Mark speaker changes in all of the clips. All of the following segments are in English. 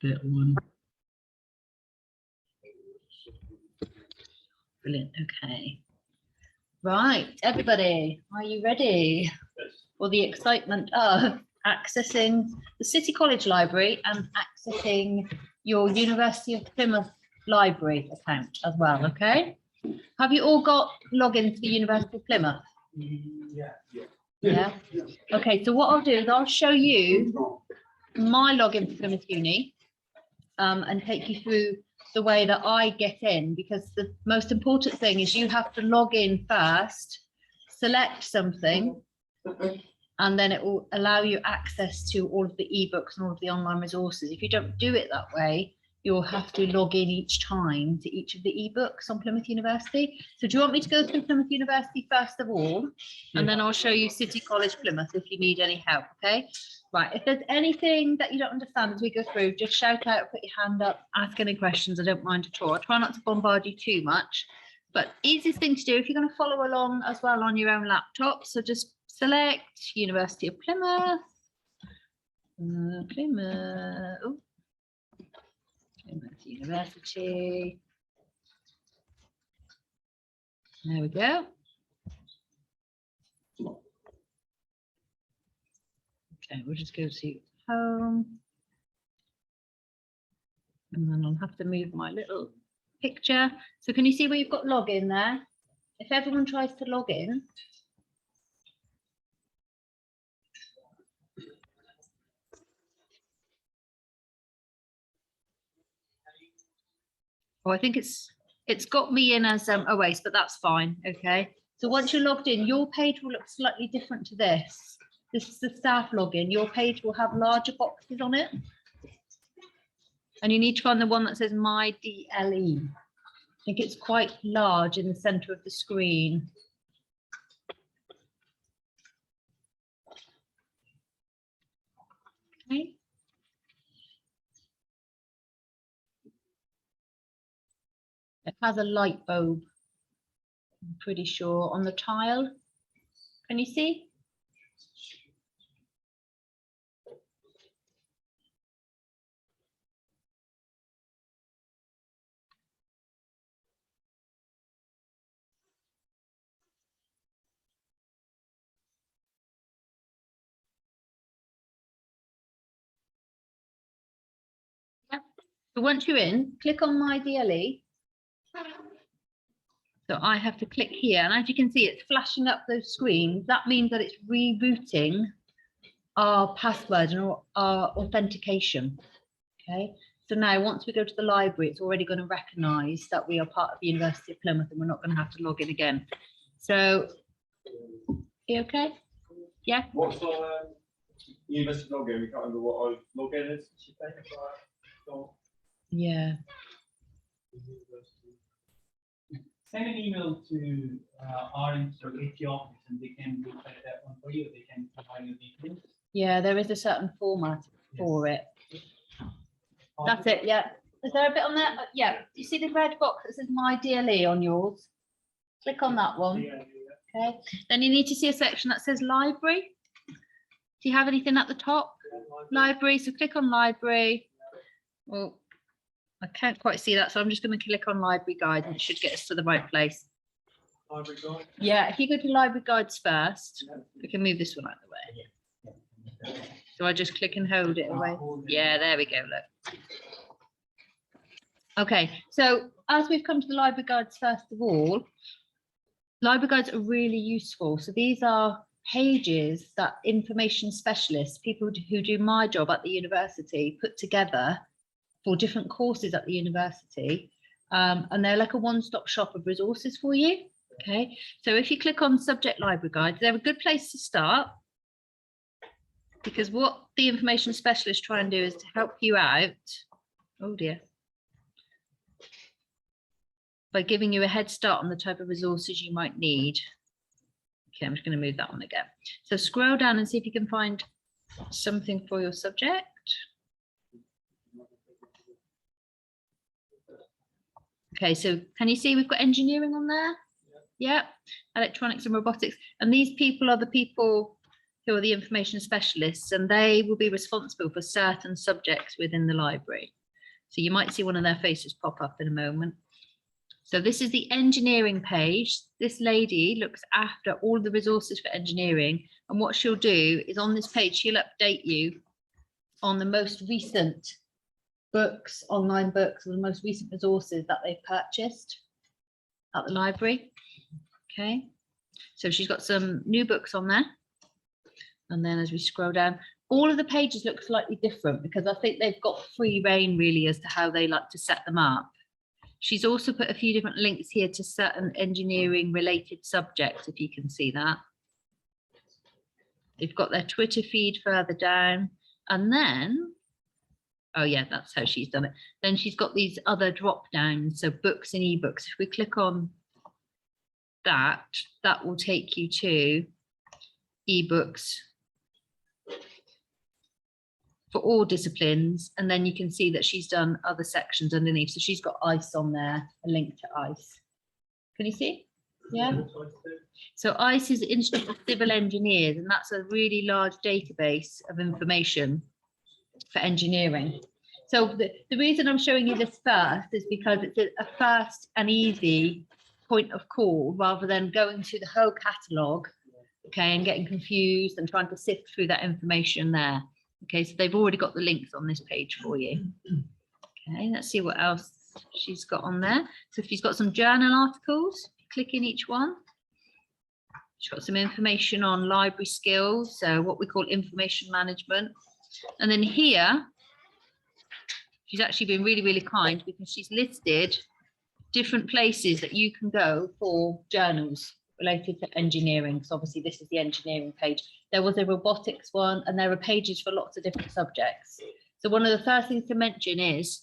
Speaker 1: Bit one. Brilliant. Okay. Right, everybody, are you ready for the excitement of accessing the City College Library and accessing your University of Plymouth Library account as well? Okay. Have you all got login to the University of Plymouth? Yeah. Okay, so what I'll do is I'll show you my login for Plymouth Uni and take you through the way that I get in, because the most important thing is you have to log in first, select something, and then it will allow you access to all of the ebooks and all of the online resources. If you don't do it that way, you'll have to log in each time to each of the ebooks on Plymouth University. So do you want me to go through Plymouth University first of all, and then I'll show you City College Plymouth if you need any help, okay? Right, if there's anything that you don't understand as we go through, just shout out, put your hand up, ask any questions. I don't mind at all. I try not to bombard you too much, but easiest thing to do if you're going to follow along as well on your own laptop. So just select University of Plymouth. Plymouth University. There we go. Okay, we'll just go to home. And then I'll have to move my little picture. So can you see where you've got login there? If everyone tries to log in. Oh, I think it's got me in as OAS, but that's fine. Okay. So once you're logged in, your page will look slightly different to this. This is the staff login. Your page will have larger boxes on it. And you need to find the one that says My DLE. I think it's quite large in the center of the screen. Okay. It has a light bulb, I'm pretty sure, on the tile. Can you see? So once you're in, click on My DLE. So I have to click here, and as you can see, it's flashing up those screens. That means that it's rebooting our password and our authentication. Okay, so now once we go to the library, it's already going to recognize that we are part of the University of Plymouth and we're not going to have to log in again. So, you okay? Yeah.
Speaker 2: What's our university login? We can't remember what our login is.
Speaker 1: Yeah.
Speaker 3: Send an email to Orange or HE office and they can look at that one for you. They can provide you details.
Speaker 1: Yeah, there is a certain format for it. That's it, yeah. Is there a bit on there? Yeah. You see the red box that says My DLE on yours? Click on that one. Okay. Then you need to see a section that says Library. Do you have anything at the top? Library. So click on Library. Well, I can't quite see that, so I'm just going to click on Library Guide and it should get us to the right place.
Speaker 2: Library guide?
Speaker 1: Yeah, if you go to Library Guides first, we can move this one out of the way. So I just click and hold it away. Yeah, there we go, look. Okay, so as we've come to the Library Guides, first of all, Library Guides are really useful. So these are pages that information specialists, people who do my job at the university, put together for different courses at the university, and they're like a one-stop shop of resources for you. Okay, so if you click on Subject Library Guides, they're a good place to start, because what the information specialists try and do is to help you out, oh dear, by giving you a head start on the type of resources you might need. Okay, I'm just going to move that one again. So scroll down and see if you can find something for your subject. Okay, so can you see we've got engineering on there? Yeah, electronics and robotics. And these people are the people who are the information specialists, and they will be responsible for certain subjects within the library. So you might see one of their faces pop up in a moment. So this is the engineering page. This lady looks after all the resources for engineering, and what she'll do is on this page, she'll update you on the most recent books, online books, or the most recent resources that they've purchased at the library. Okay, so she's got some new books on there. And then as we scroll down, all of the pages look slightly different because I think they've got free reign really as to how they like to set them up. She's also put a few different links here to certain engineering related subjects, if you can see that. They've got their Twitter feed further down. And then, oh yeah, that's how she's done it. Then she's got these other drop downs, so books and ebooks. If we click on that, that will take you to ebooks for all disciplines, and then you can see that she's done other sections underneath. So she's got ICE on there, a link to ICE. Can you see? Yeah. So ICE is Institute of Civil Engineers, and that's a really large database of information for engineering. So the reason I'm showing you this first is because it's a fast and easy point of call rather than going through the whole catalogue, okay, and getting confused and trying to sift through that information there. Okay, so they've already got the links on this page for you. Okay, let's see what else she's got on there. So if she's got some journal articles, click in each one. She's got some information on library skills, so what we call information management. And then here, she's actually been really, really kind because she's listed different places that you can go for journals related to engineering. So obviously this is the engineering page. There was a robotics one, and there are pages for lots of different subjects. So one of the first things to mention is,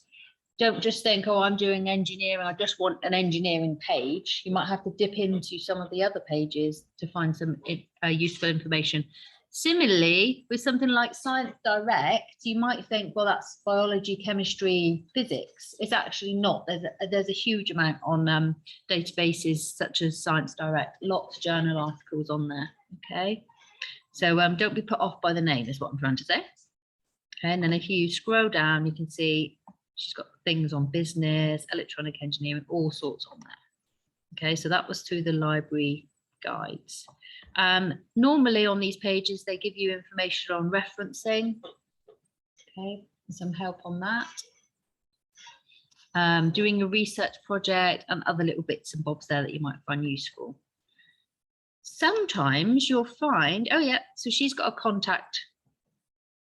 Speaker 1: don't just think, oh, I'm doing engineering, I just want an engineering page. You might have to dip into some of the other pages to find some useful information. Similarly, with something like Science Direct, you might think, well, that's biology, chemistry, physics. It's actually not. There's a huge amount on databases such as Science Direct, lots of journal articles on there, okay? So don't be put off by the name is what I'm trying to say. Okay, and then if you scroll down, you can see she's got things on business, electronic engineering, all sorts on there. Okay, so that was through the library guides. Normally on these pages, they give you information on referencing, okay, some help on that. Doing a research project and other little bits and bobs there that you might find useful. Sometimes you'll find, oh yeah, so she's got a contact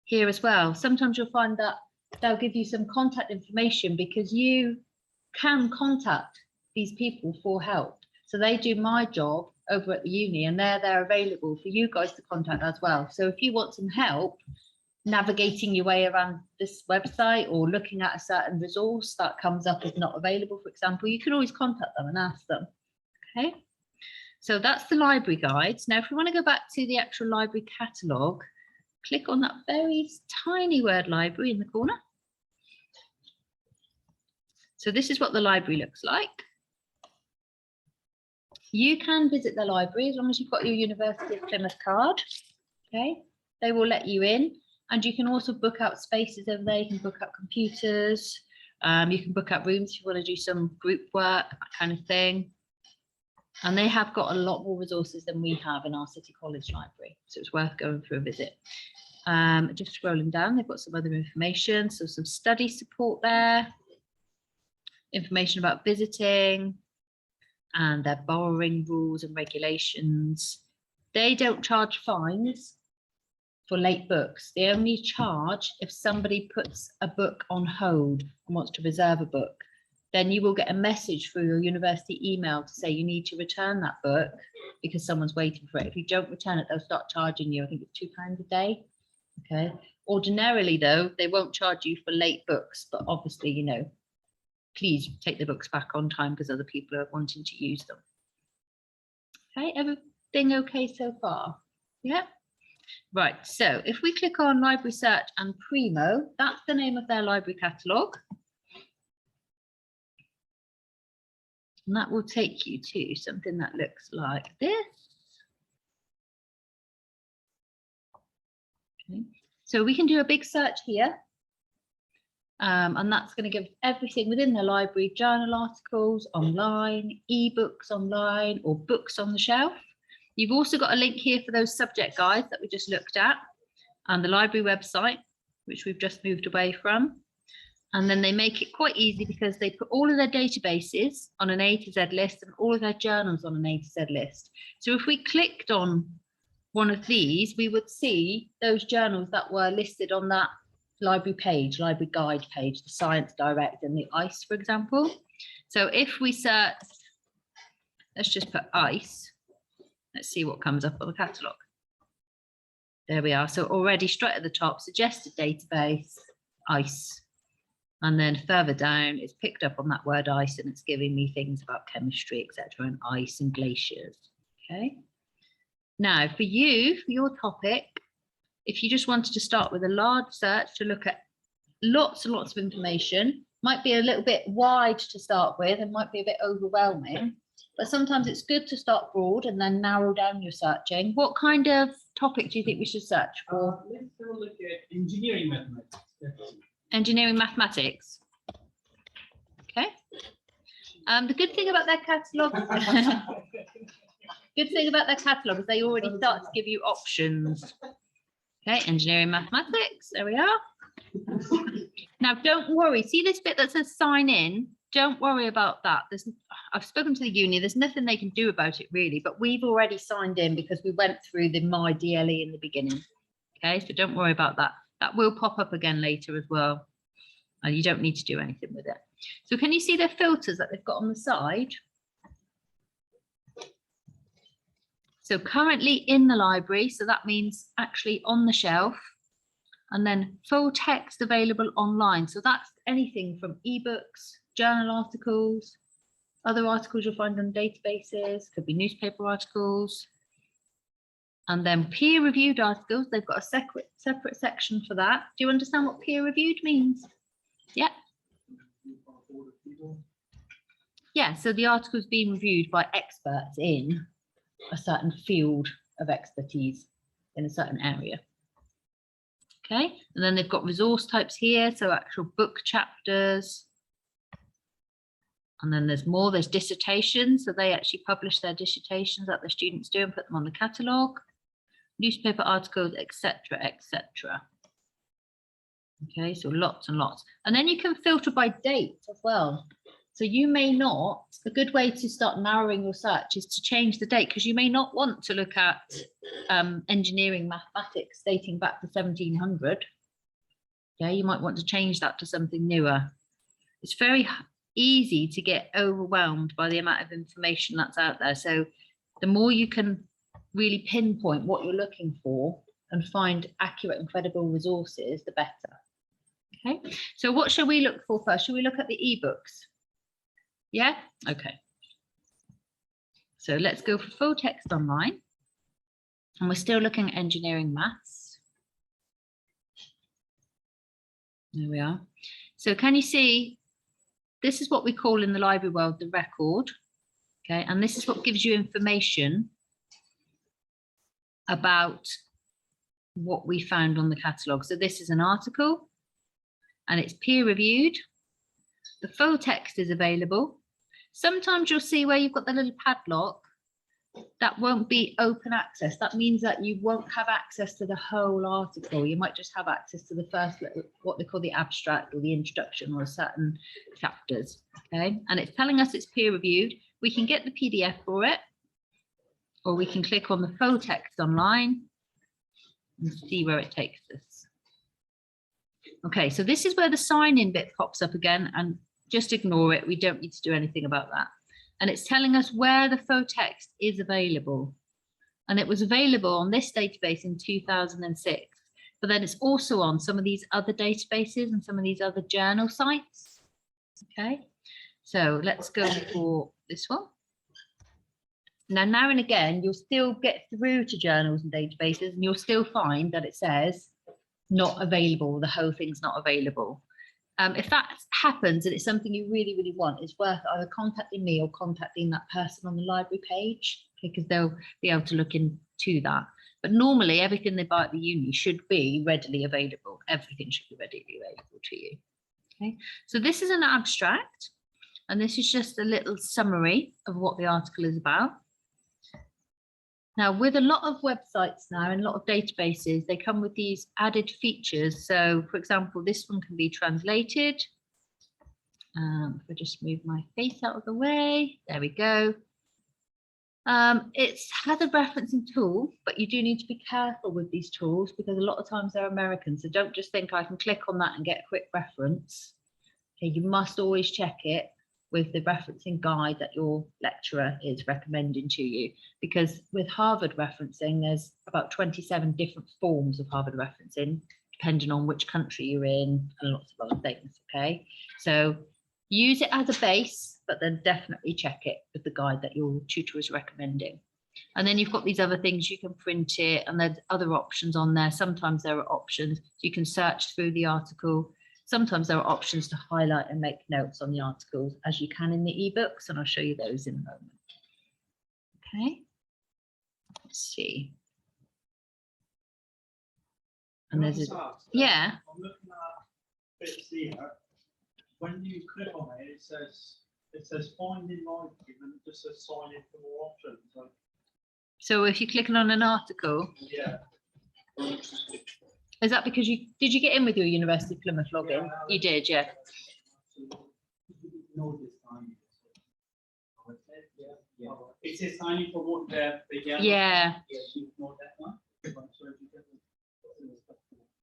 Speaker 1: here as well. Sometimes you'll find that they'll give you some contact information because you can contact these people for help. So they do my job over at the uni, and they're available for you guys to contact as well. So if you want some help navigating your way around this website or looking at a certain resource that comes up as not available, for example, you can always contact them and ask them. Okay, so that's the library guides. Now, if we want to go back to the actual library catalogue, click on that very tiny word library in the corner. So this is what the library looks like. You can visit the library as long as you've got your University of Plymouth card. Okay, they will let you in, and you can also book out spaces over there. You can book out computers. You can book out rooms if you want to do some group work, that kind of thing. And they have got a lot more resources than we have in our City College library, so it's worth going for a visit. Just scrolling down, they've got some other information, so some study support there, information about visiting, and their borrowing rules and regulations. They don't charge fines for late books. They only charge if somebody puts a book on hold and wants to reserve a book. Then you will get a message through your university email to say you need to return that book because someone's waiting for it. If you don't return it, they'll start charging you. I think it's £2 a day. Okay. Ordinarily, though, they won't charge you for late books, but obviously, you know, please take the books back on time because other people are wanting to use them. Okay, everything okay so far? Yeah. Right, so if we click on Library Search and Primo, that's the name of their library catalogue. And that will take you to something that looks like this. Okay. So we can do a big search here. And that's going to give everything within the library, journal articles online, ebooks online, or books on the shelf. You've also got a link here for those subject guides that we just looked at, and the library website, which we've just moved away from. And then they make it quite easy because they put all of their databases on an A to Z list and all of their journals on an A to Z list. So if we clicked on one of these, we would see those journals that were listed on that library page, library guide page, the Science Direct and the ICE, for example. So if we search, let's just put ICE, let's see what comes up on the catalogue. There we are. So already straight at the top, suggested database, ICE. And then further down, it's picked up on that word ice and it's giving me things about chemistry, etc., and ice and glaciers. Okay. Now, for you, for your topic, if you just wanted to start with a large search to look at lots and lots of information, might be a little bit wide to start with and might be a bit overwhelming, but sometimes it's good to start broad and then narrow down your searching. What kind of topic do you think we should search for?
Speaker 3: Let's have a look at engineering mathematics.
Speaker 1: Engineering mathematics. Okay. The good thing about their catalogue, good thing about their catalogue is they already start to give you options. Okay, engineering mathematics, there we are. Now, don't worry, see this bit that says sign in? Don't worry about that. I've spoken to the uni, there's nothing they can do about it really, but we've already signed in because we went through the My DLE in the beginning. Okay, so don't worry about that. That will pop up again later as well. And you don't need to do anything with it. So can you see the filters that they've got on the side? So currently in the library, so that means actually on the shelf, and then full text available online. So that's anything from ebooks, journal articles, other articles you'll find on databases, could be newspaper articles, and then peer-reviewed articles. They've got a separate section for that. Do you understand what peer-reviewed means? Yeah. Yeah, so the article's being reviewed by experts in a certain field of expertise in a certain area. Okay, and then they've got resource types here, so actual book chapters. And then there's more, there's dissertations, so they actually publish their dissertations that the students do and put them on the catalogue. Newspaper articles, etc., etc. Okay, so lots and lots. And then you can filter by date as well. So you may not, a good way to start narrowing your search is to change the date, because you may not want to look at engineering mathematics dating back to 1700. Yeah, you might want to change that to something newer. It's very easy to get overwhelmed by the amount of information that's out there. So the more you can really pinpoint what you're looking for and find accurate and credible resources, the better. Okay, so what shall we look for first? Shall we look at the ebooks? Yeah, okay. So let's go for full text online. And we're still looking at engineering maths. There we are. So can you see, this is what we call in the library world the record. Okay, and this is what gives you information about what we found on the catalogue. So this is an article and it's peer reviewed. The full text is available. Sometimes you'll see where you've got the little padlock, that won't be open access. That means that you won't have access to the whole article. You might just have access to the first, what they call the abstract or the introduction or certain chapters. Okay, and it's telling us it's peer reviewed. We can get the PDF for it, or we can click on the full text online and see where it takes us. Okay, so this is where the sign in bit pops up again, and just ignore it. We don't need to do anything about that. And it's telling us where the full text is available. And it was available on this database in 2006, but then it's also on some of these other databases and some of these other journal sites. Okay, so let's go for this one. Now and again, you'll still get through to journals and databases, and you'll still find that it says not available, the whole thing's not available. If that happens and it's something you really, really want, it's worth either contacting me or contacting that person on the library page, because they'll be able to look into that. But normally everything they buy at the uni should be readily available. Everything should be readily available to you. Okay, so this is an abstract, and this is just a little summary of what the article is about. Now, with a lot of websites now and a lot of databases, they come with these added features. So, for example, this one can be translated. If I just move my face out of the way, there we go. It has a referencing tool, but you do need to be careful with these tools because a lot of times they're American. So don't just think I can click on that and get a quick reference. Okay, you must always check it with the referencing guide that your lecturer is recommending to you, because with Harvard referencing, there's about 27 different forms of Harvard referencing, depending on which country you're in and lots of other things. Okay, so use it as a base, but then definitely check it with the guide that your tutor is recommending. And then you've got these other things, you can print it, and there's other options on there. Sometimes there are options, you can search through the article. Sometimes there are options to highlight and make notes on the articles, as you can in the ebooks, and I'll show you those in a moment. Okay, let's see. And there's a, yeah.
Speaker 3: I'm looking at bits here. When you click on it, it says find in library, and it just says sign in for more options.
Speaker 1: So if you're clicking on an article,
Speaker 3: Yeah.
Speaker 1: is that because did you get in with your University of Plymouth login? You did, yeah.
Speaker 3: It says sign in for what the
Speaker 1: Yeah.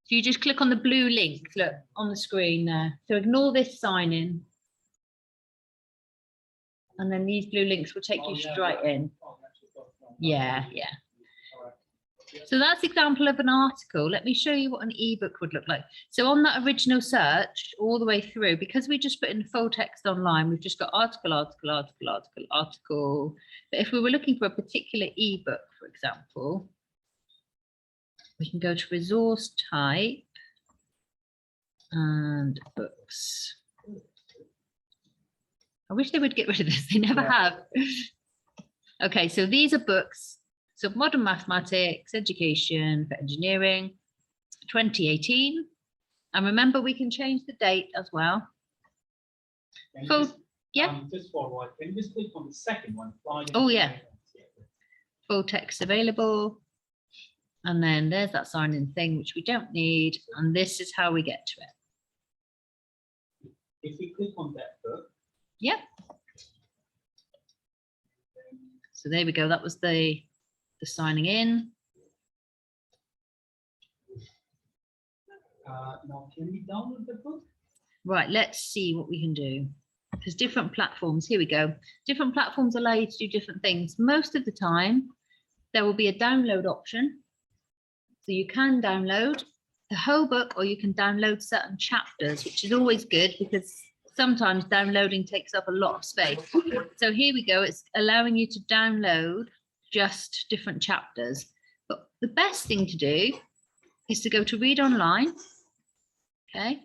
Speaker 1: So you just click on the blue link, look, on the screen there. So ignore this sign in. And then these blue links will take you straight in. Yeah, yeah. So that's an example of an article. Let me show you what an ebook would look like. So on that original search, all the way through, because we just put in full text online, we've just got article, article, article, article, article. But if we were looking for a particular ebook, for example, we can go to resource type and books. I wish they would get rid of this. They never have. Okay, so these are books. So modern mathematics, education for engineering, 2018. And remember, we can change the date as well. Yeah.
Speaker 3: Just for what? Can you just click on the second one?
Speaker 1: Oh, yeah. Full text available. And then there's that sign in thing, which we don't need. And this is how we get to it.
Speaker 3: If we click on that book.
Speaker 1: Yeah. So there we go. That was the signing in.
Speaker 3: Now, can we download the book?
Speaker 1: Right, let's see what we can do. There's different platforms. Here we go. Different platforms allow you to do different things. Most of the time, there will be a download option. So you can download the whole book, or you can download certain chapters, which is always good because sometimes downloading takes up a lot of space. So here we go. It's allowing you to download just different chapters. But the best thing to do is to go to read online. Okay.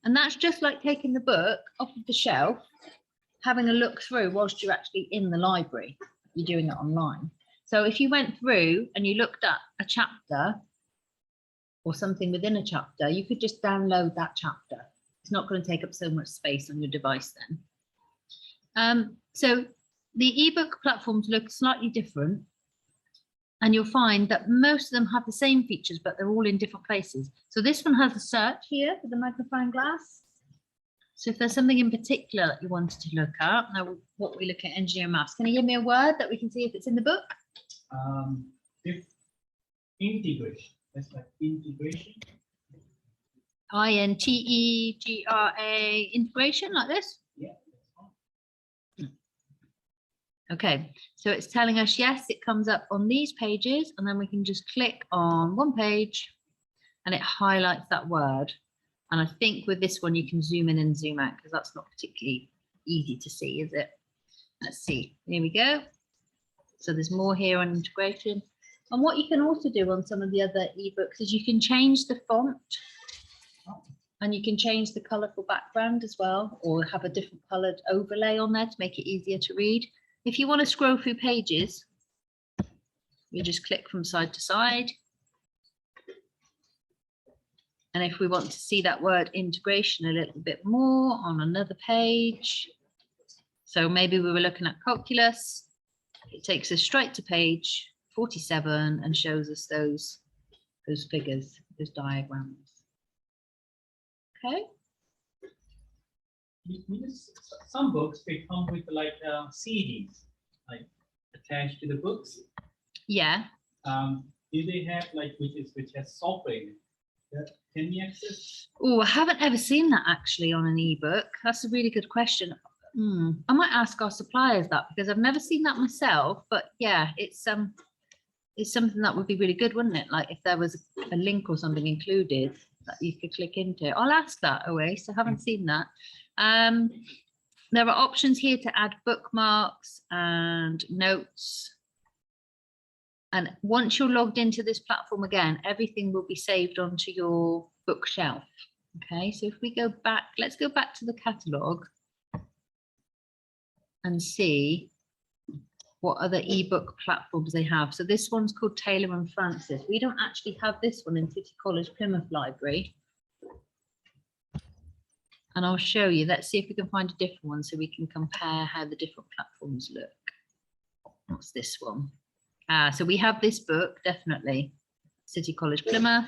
Speaker 1: And that's just like taking the book off of the shelf, having a look through whilst you're actually in the library. You're doing it online. So if you went through and you looked at a chapter or something within a chapter, you could just download that chapter. It's not going to take up so much space on your device then. So the ebook platforms look slightly different, and you'll find that most of them have the same features, but they're all in different places. So this one has a search here with the magnifying glass. So if there's something in particular that you wanted to look at, now what we look at engineering maths, can you give me a word that we can see if it's in the book?
Speaker 3: If integration, that's like integration.
Speaker 1: INTEGRA, integration, like this?
Speaker 3: Yeah.
Speaker 1: Okay, so it's telling us, yes, it comes up on these pages, and then we can just click on one page and it highlights that word. And I think with this one, you can zoom in and zoom out because that's not particularly easy to see, is it? Let's see, here we go. So there's more here on integration. And what you can also do on some of the other ebooks is you can change the font, and you can change the colourful background as well, or have a different coloured overlay on there to make it easier to read. If you want to scroll through pages, we just click from side to side. And if we want to see that word integration a little bit more on another page, so maybe we were looking at calculus, it takes us straight to page 47 and shows us those figures, those diagrams. Okay.
Speaker 4: Some books, they come with like CDs, like attached to the books.
Speaker 1: Yeah.
Speaker 4: Do they have like which has software in it? Can we access?
Speaker 1: Oh, I haven't ever seen that actually on an ebook. That's a really good question. I might ask our suppliers that because I've never seen that myself. But yeah, it's something that would be really good, wouldn't it? Like if there was a link or something included that you could click into. I'll ask that away. So I haven't seen that. There are options here to add bookmarks and notes. And once you're logged into this platform again, everything will be saved onto your bookshelf. Okay, so if we go back, let's go back to the catalogue and see what other ebook platforms they have. So this one's called Taylor and Francis. We don't actually have this one in City College Plymouth Library. And I'll show you. Let's see if we can find a different one so we can compare how the different platforms look. What's this one? So we have this book, definitely. City College Plymouth.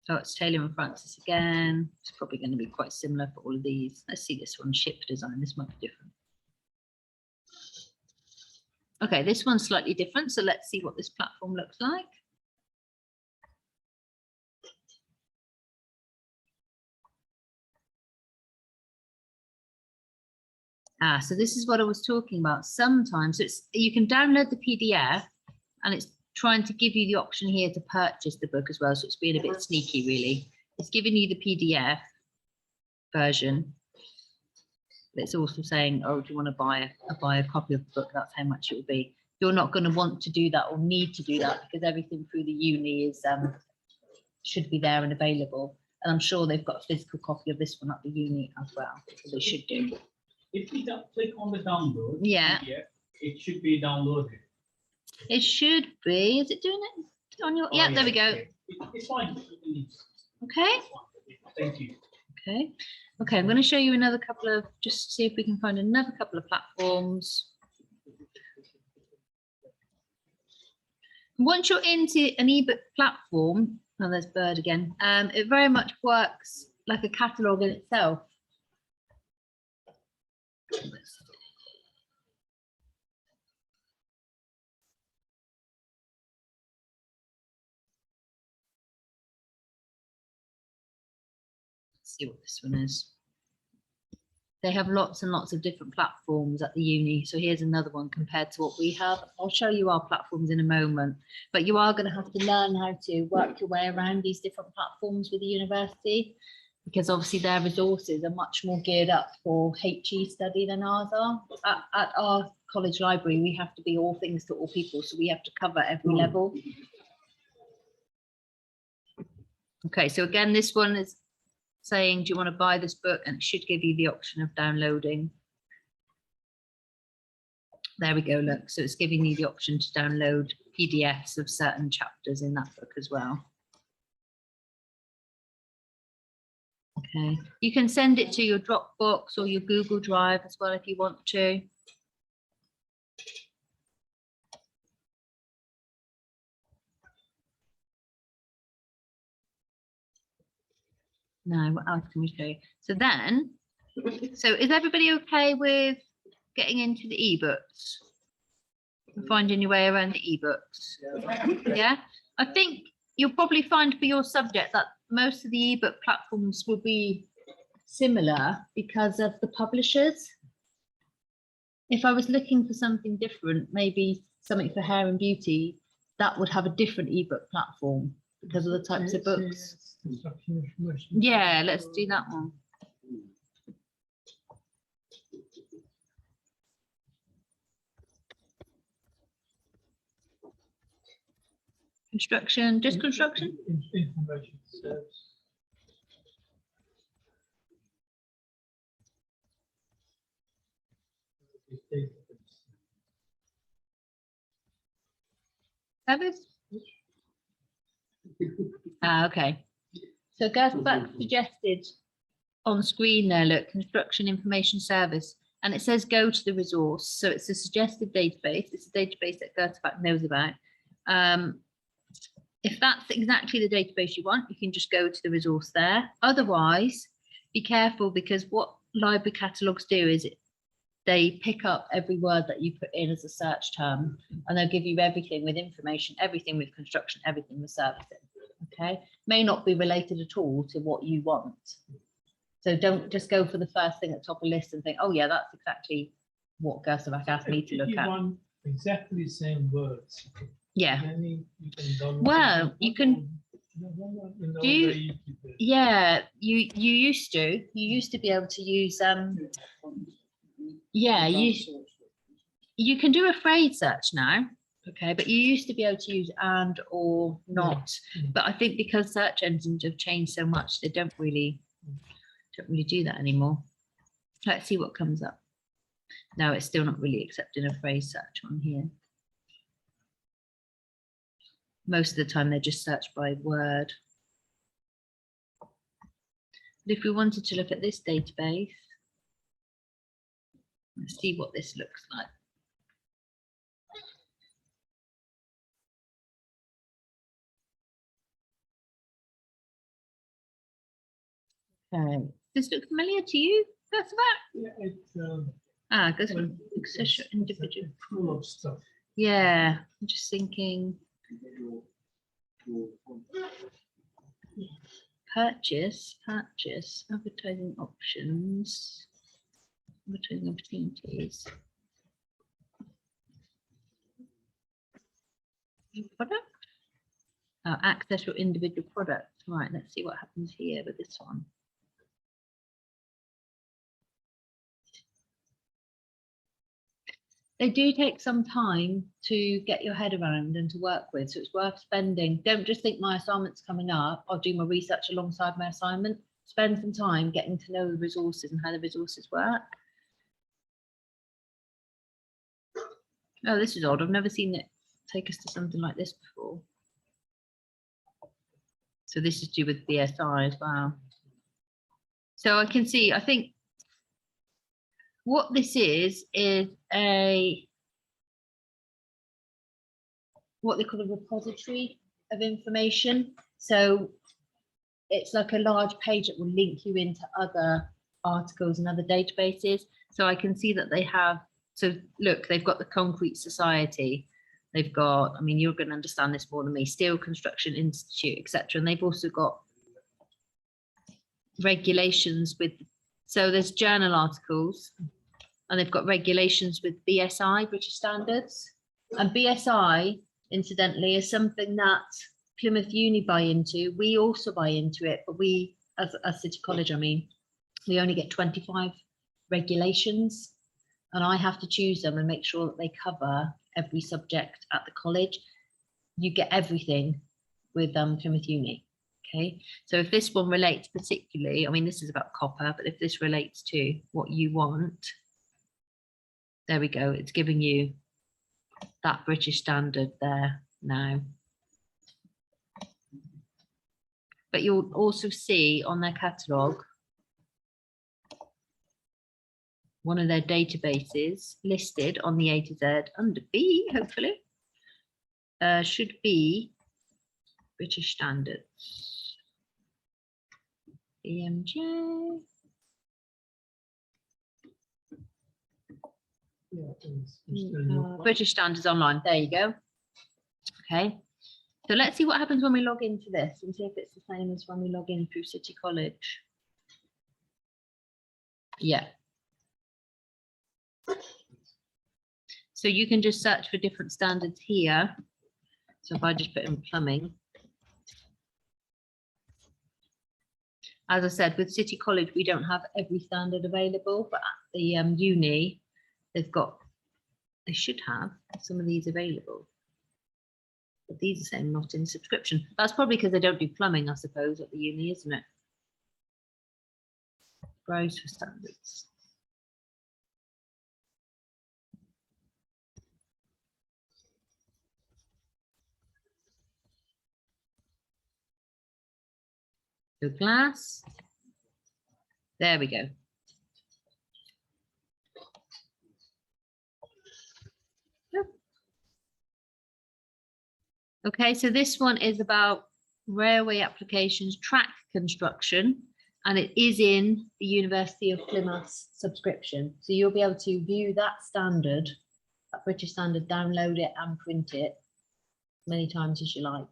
Speaker 1: So it's Taylor and Francis again. It's probably going to be quite similar for all of these. Let's see this one, Ship Design. This might be different. Okay, this one's slightly different. So let's see what this platform looks like. So this is what I was talking about. Sometimes you can download the PDF and it's trying to give you the option here to purchase the book as well. So it's being a bit sneaky, really. It's giving you the PDF version. But it's also saying, oh, do you want to buy a copy of the book? That's how much it will be. You're not going to want to do that or need to do that because everything through the uni is should be there and available. And I'm sure they've got a physical copy of this one at the uni as well. So they should do.
Speaker 4: If we click on the download,
Speaker 1: Yeah,
Speaker 4: PDF, it should be downloaded.
Speaker 1: it should be. Is it doing it on your?
Speaker 4: Oh,
Speaker 1: yeah, there we go.
Speaker 4: Okay. It's fine.
Speaker 1: Okay.
Speaker 4: Thank you.
Speaker 1: Okay. Okay, I'm going to show you another couple of, just see if we can find another couple of platforms. Once you're into an ebook platform, oh, there's Bird again. It very much works like a catalogue in itself. Let's see what this one is. They have lots and lots of different platforms at the uni. So here's another one compared to what we have. I'll show you our platforms in a moment, but you are going to have to learn how to work your way around these different platforms with the university, because obviously their resources are much more geared up for HE study than ours are. At our college library, we have to be all things to all people. So we have to cover every level. Okay, so again, this one is saying, do you want to buy this book? And it should give you the option of downloading. There we go, look. So it's giving you the option to download PDFs of certain chapters in that book as well. Okay, you can send it to your Dropbox or your Google Drive as well if you want to. No, what else can we show you? So then, so is everybody okay with getting into the ebooks? Finding your way around the ebooks? Yeah, I think you'll probably find for your subject that most of the ebook platforms will be similar because of the publishers. If I was looking for something different, maybe something for hair and beauty, that would have a different ebook platform because of the types of books. Yeah, let's do that one. Construction, just construction?
Speaker 3: Information service.
Speaker 1: Service? Ah, okay. So Gerstbach suggested on screen there, look, construction information service, and it says go to the resource. So it's a suggested database. It's a database that Gerstbach knows about. If that's exactly the database you want, you can just go to the resource there. Otherwise, be careful, because what library catalogues do is they pick up every word that you put in as a search term, and they'll give you everything with information, everything with construction, everything with servicing. Okay, may not be related at all to what you want. So don't just go for the first thing at the top of the list and think, oh yeah, that's exactly what Gerstbach asked me to
Speaker 4: If
Speaker 1: look
Speaker 4: you
Speaker 1: at.
Speaker 4: want exactly the same words.
Speaker 1: Yeah.
Speaker 4: then you can download
Speaker 1: Well,
Speaker 4: it.
Speaker 1: you can.
Speaker 4: Do
Speaker 1: Do you- Yeah, you used to be able to use yeah, you can do a phrase search now. Okay, but you used to be able to use and or not. But I think because search engines have changed so much, they don't really do that anymore. Let's see what comes up. No, it's still not really accepting a phrase search on here. Most of the time they're just searched by word. But if we wanted to look at this database, let's see what this looks like. Okay, does this look familiar to you? That's about.
Speaker 4: Yeah, it's
Speaker 1: Goes
Speaker 4: well,
Speaker 1: from accessory individual.
Speaker 4: full of stuff.
Speaker 1: Yeah, I'm just thinking purchase, advertising options, advertising opportunities. Product? Access your individual product. Right, let's see what happens here with this one. They do take some time to get your head around and to work with, so it's worth spending. Don't just think my assignment's coming up, I'll do my research alongside my assignment. Spend some time getting to know the resources and how the resources work. Oh, this is odd. I've never seen it take us to something like this before. So this is due with BSI as well. So I can see, I think what this is what they call a repository of information. So it's like a large page that will link you into other articles and other databases. So I can see that they have, so look, they've got the Concrete Society. They've got, I mean, you're going to understand this more than me, Steel Construction Institute, etc. And they've also got regulations with, so there's journal articles, and they've got regulations with BSI, British Standards. And BSI, incidentally, is something that Plymouth Uni buy into. We also buy into it, but we, as City College, I mean, we only get 25 regulations, and I have to choose them and make sure that they cover every subject at the college. You get everything with Plymouth Uni. Okay, so if this one relates particularly, I mean, this is about copper, but if this relates to what you want, there we go. It's giving you that British standard there now. But you'll also see on their catalogue, one of their databases listed on the A to Z under B, hopefully, should be British Standards. BMJ. British Standards Online. There you go. Okay. So let's see what happens when we log into this and see if it's the same as when we log in through City College. Yeah. So you can just search for different standards here. So if I just put in plumbing. As I said, with City College, we don't have every standard available, but at the uni, they should have some of these available. But these are saying not in subscription. That's probably because they don't do plumbing, I suppose, at the uni, isn't it? Browse for standards. So glass. There we go. Yep. Okay, so this one is about railway applications, track construction, and it is in the University of Plymouth subscription. So you'll be able to view that standard, that British standard, download it and print it many times as you like.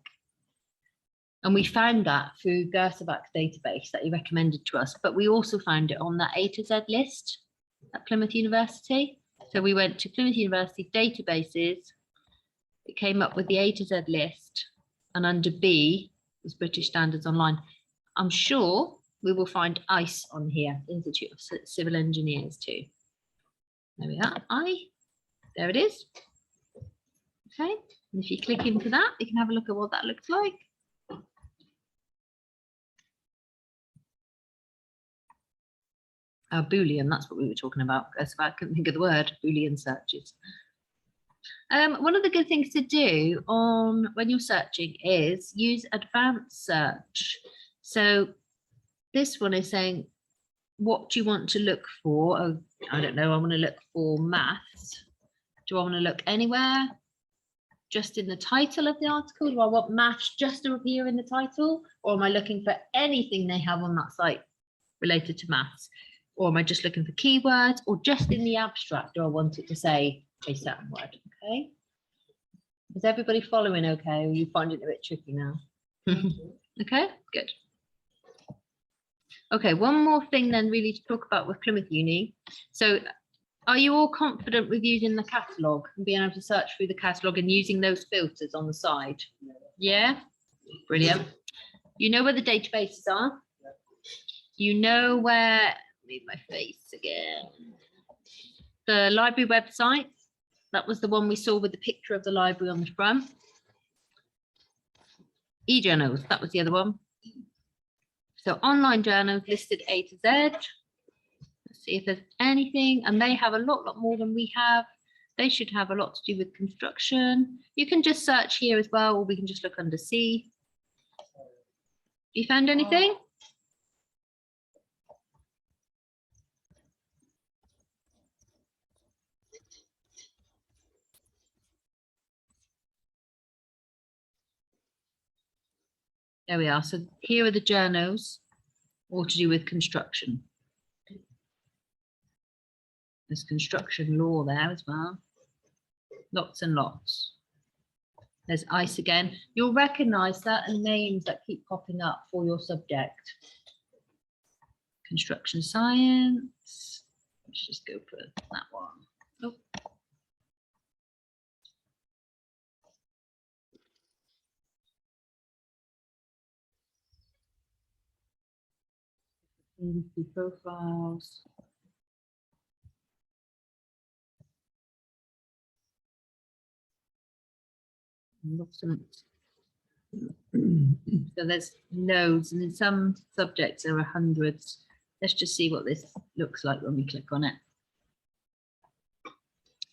Speaker 1: And we found that through Gersebach's database that he recommended to us, but we also found it on that A to Z list at Plymouth University. So we went to Plymouth University databases, it came up with the A to Z list, and under B was British Standards Online. I'm sure we will find ICE on here, Institute of Civil Engineers too. There we are, there it is. Okay, and if you click into that, you can have a look at what that looks like. Boolean, that's what we were talking about. I couldn't think of the word, Boolean searches. One of the good things to do when you're searching is use advanced search. So this one is saying, what do you want to look for? Oh, I don't know, I want to look for maths. Do I want to look anywhere? Just in the title of the article? Do I want maths just to appear in the title? Or am I looking for anything they have on that site related to maths? Or am I just looking for keywords, or just in the abstract, do I want it to say a certain word? Okay. Is everybody following okay, or you find it a bit tricky now? Okay, good. Okay, one more thing then really to talk about with Plymouth Uni. So are you all confident with using the catalogue and being able to search through the catalogue and using those filters on the side? Yeah, brilliant. You know where the databases are? You know where, leave my face again. The library website, that was the one we saw with the picture of the library on the front. E-journals, that was the other one. So online journals listed A to Z. Let's see if there's anything, and they have a lot more than we have. They should have a lot to do with construction. You can just search here as well, or we can just look under C. You found anything? There we are. So here are the journals, all to do with construction. There's construction law there as well. Lots and lots. There's ICE again. You'll recognize certain names that keep popping up for your subject. Construction science. Let's just go for that one. Oh. Profiles. So there's loads, and in some subjects there are hundreds. Let's just see what this looks like when we click on it.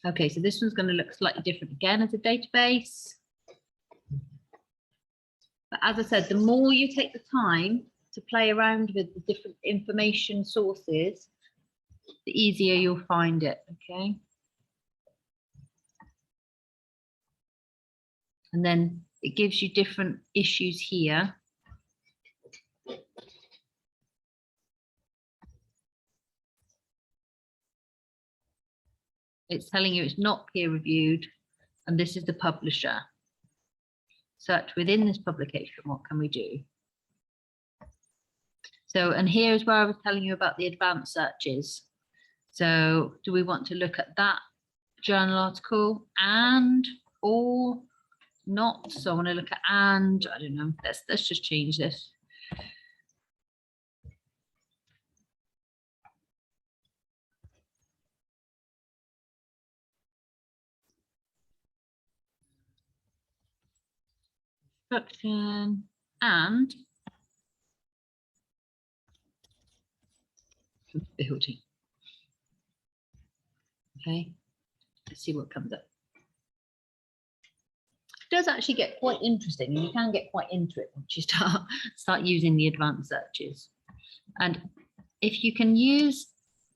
Speaker 1: Okay, so this one's going to look slightly different again as a database. But as I said, the more you take the time to play around with the different information sources, the easier you'll find it, okay? And then it gives you different issues here. It's telling you it's not peer reviewed, and this is the publisher. Search within this publication, what can we do? So, and here is where I was telling you about the advanced searches. So do we want to look at that journal article and or not? So I want to look at and, I don't know, let's just change this. Construction and building. Okay, let's see what comes up. does actually get quite interesting, and you can get quite into it once you start using the advanced searches. And if you can use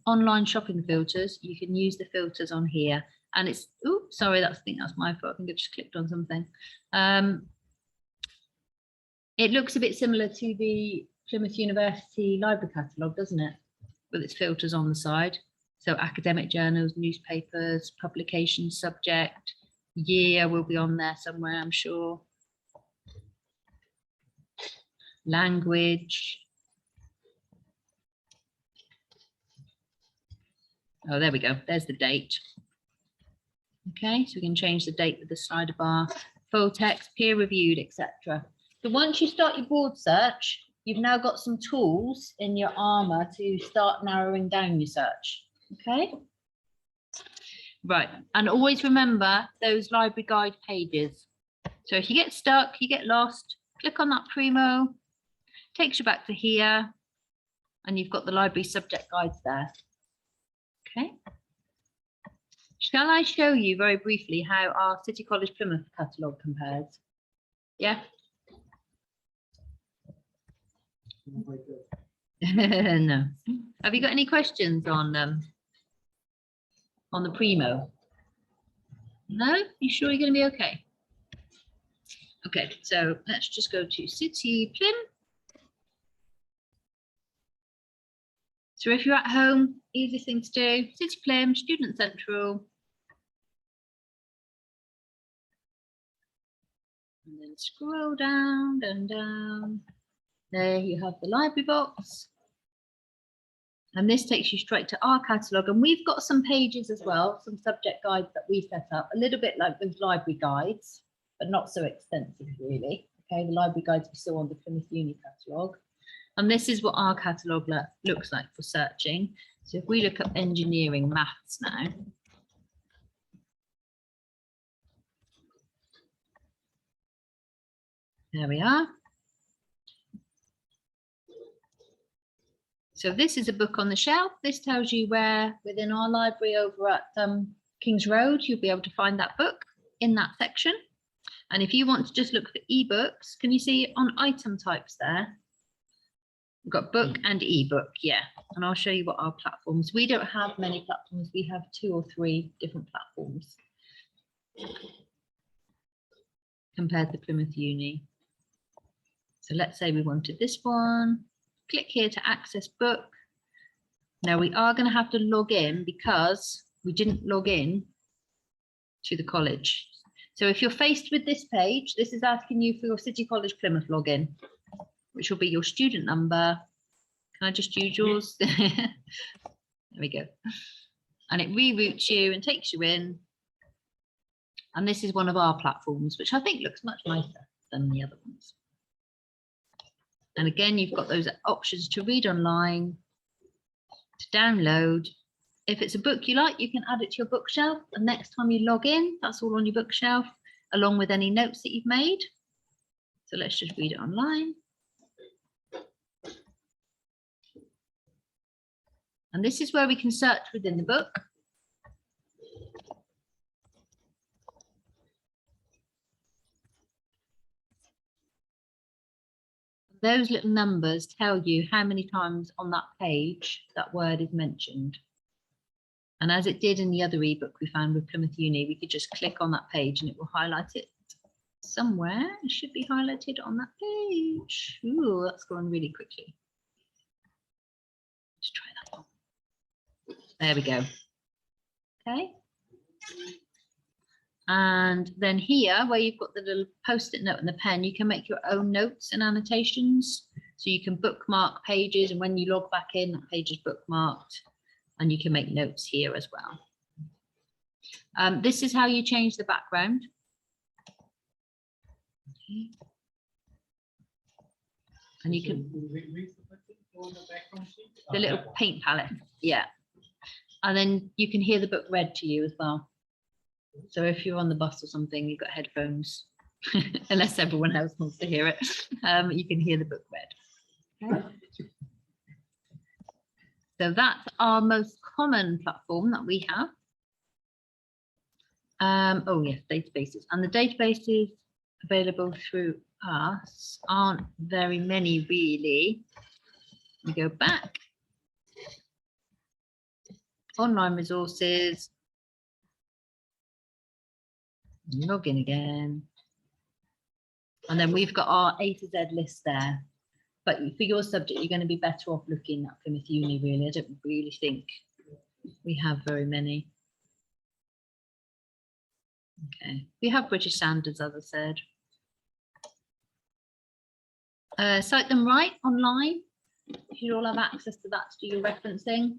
Speaker 1: online shopping filters, you can use the filters on here. And it's, oh, sorry, I think that's my fault. I think I just clicked on something. It looks a bit similar to the Plymouth University library catalogue, doesn't it? With its filters on the side. So academic journals, newspapers, publication subject, year will be on there somewhere, I'm sure. Language. Oh, there we go. There's the date. Okay, so we can change the date with the slider bar, full text, peer reviewed, etc. So once you start your board search, you've now got some tools in your armor to start narrowing down your search. Okay. Right, and always remember those library guide pages. So if you get stuck, you get lost, click on that Primo, takes you back to here, and you've got the library subject guides there. Okay. Shall I show you very briefly how our City College Plymouth catalogue compares? Yeah. No. Have you got any questions on the Primo? No? You sure you're going to be okay? Okay, so let's just go to City Plym. So if you're at home, easy thing to do, City Plym, Student Central. And then scroll down, down, down. There you have the library box. And this takes you straight to our catalogue. And we've got some pages as well, some subject guides that we set up, a little bit like those library guides, but not so extensive really. Okay, the library guides we saw on the Plymouth Uni catalogue. And this is what our catalogue looks like for searching. So if we look up engineering maths now. There we are. So this is a book on the shelf. This tells you where within our library over at King's Road, you'll be able to find that book in that section. And if you want to just look for eBooks, can you see on item types there? We've got book and ebook, yeah. And I'll show you what our platforms. We don't have many platforms. We have 2 or 3 different platforms compared to Plymouth Uni. So let's say we wanted this one. Click here to access book. Now we are going to have to log in because we didn't log in to the college. So if you're faced with this page, this is asking you for your City College Plymouth login, which will be your student number. Can I just use yours? There we go. And it reroutes you and takes you in. And this is one of our platforms, which I think looks much nicer than the other ones. And again, you've got those options to read online, to download. If it's a book you like, you can add it to your bookshelf. And next time you log in, that's all on your bookshelf, along with any notes that you've made. So let's just read it online. And this is where we can search within the book. Those little numbers tell you how many times on that page that word is mentioned. And as it did in the other ebook we found with Plymouth Uni, we could just click on that page and it will highlight it somewhere. It should be highlighted on that page. Ooh, that's going really quickly. Let's try that one. There we go. Okay. And then here, where you've got the little post-it note and the pen, you can make your own notes and annotations. So you can bookmark pages, and when you log back in, that page is bookmarked, and you can make notes here as well. This is how you change the background. Okay. And you can, the little paint palette, yeah. And then you can hear the book read to you as well. So if you're on the bus or something, you've got headphones, unless everyone else wants to hear it, you can hear the book read. Okay. So that's our most common platform that we have. Oh yes, databases. And the databases, available through us aren't very many really. We go back. Online resources. Log in again. And then we've got our A to Z list there. But for your subject, you're going to be better off looking at Plymouth Uni, really. I don't really think we have very many. Okay, we have British standards, as I said. Cite them right online. You should all have access to that to do your referencing.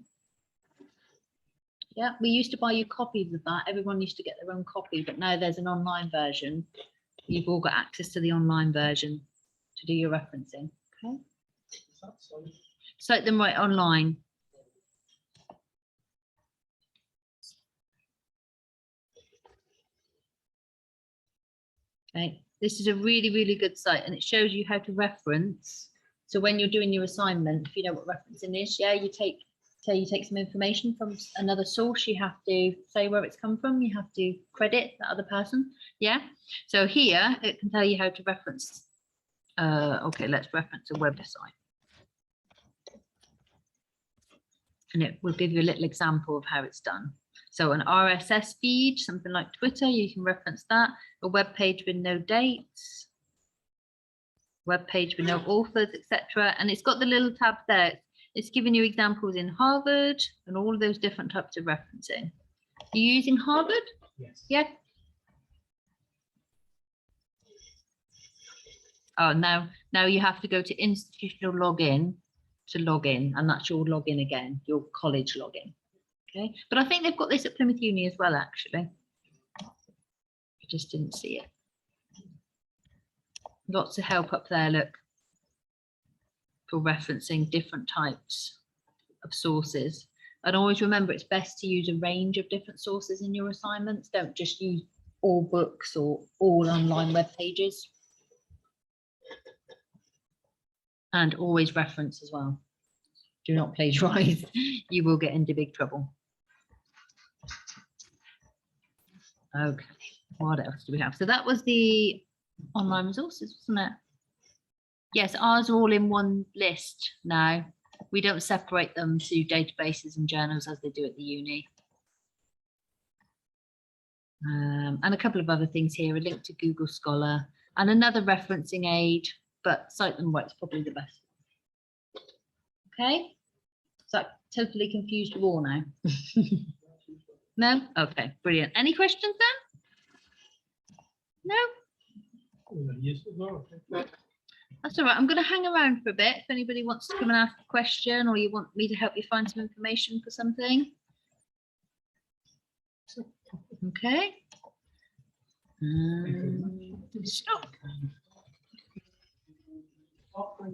Speaker 1: Yeah, we used to buy you copies of that. Everyone used to get their own copy, but now there's an online version. You've all got access to the online version to do your referencing. Okay. Cite them right online. Okay, this is a really, really good site and it shows you how to reference. So when you're doing your assignment, if you know what referencing is, yeah, you take some information from another source, you have to say where it's come from, you have to credit the other person. Yeah, so here it can tell you how to reference. Okay, let's reference a website. And it will give you a little example of how it's done. So an RSS feed, something like Twitter, you can reference that. A web page with no dates, web page with no authors, etc. And it's got the little tab there. It's giving you examples in Harvard and all of those different types of referencing. Are you using Harvard?
Speaker 4: Yes.
Speaker 1: Yeah. Oh, now you have to go to institutional login to log in, and that's your login again, your college login. Okay, but I think they've got this at Plymouth Uni as well, actually. I just didn't see it. Lots of help up there, look, for referencing different types of sources. And always remember, it's best to use a range of different sources in your assignments. Don't just use all books or all online web pages. And always reference as well. Do not plagiarize. You will get into big trouble. Okay, what else do we have? So that was the online resources, wasn't it? Yes, ours are all in one list now. We don't separate them to databases and journals as they do at the uni. And a couple of other things here, a link to Google Scholar and another referencing aid, but cite them right is probably the best. Okay, so totally confused you all now. No? Okay, brilliant. Any questions then? No?
Speaker 3: Yes, well,
Speaker 1: That's all right. I'm going to hang around for a bit if anybody wants to come and ask a question or you want me to help you find some information for something. Okay. Stop.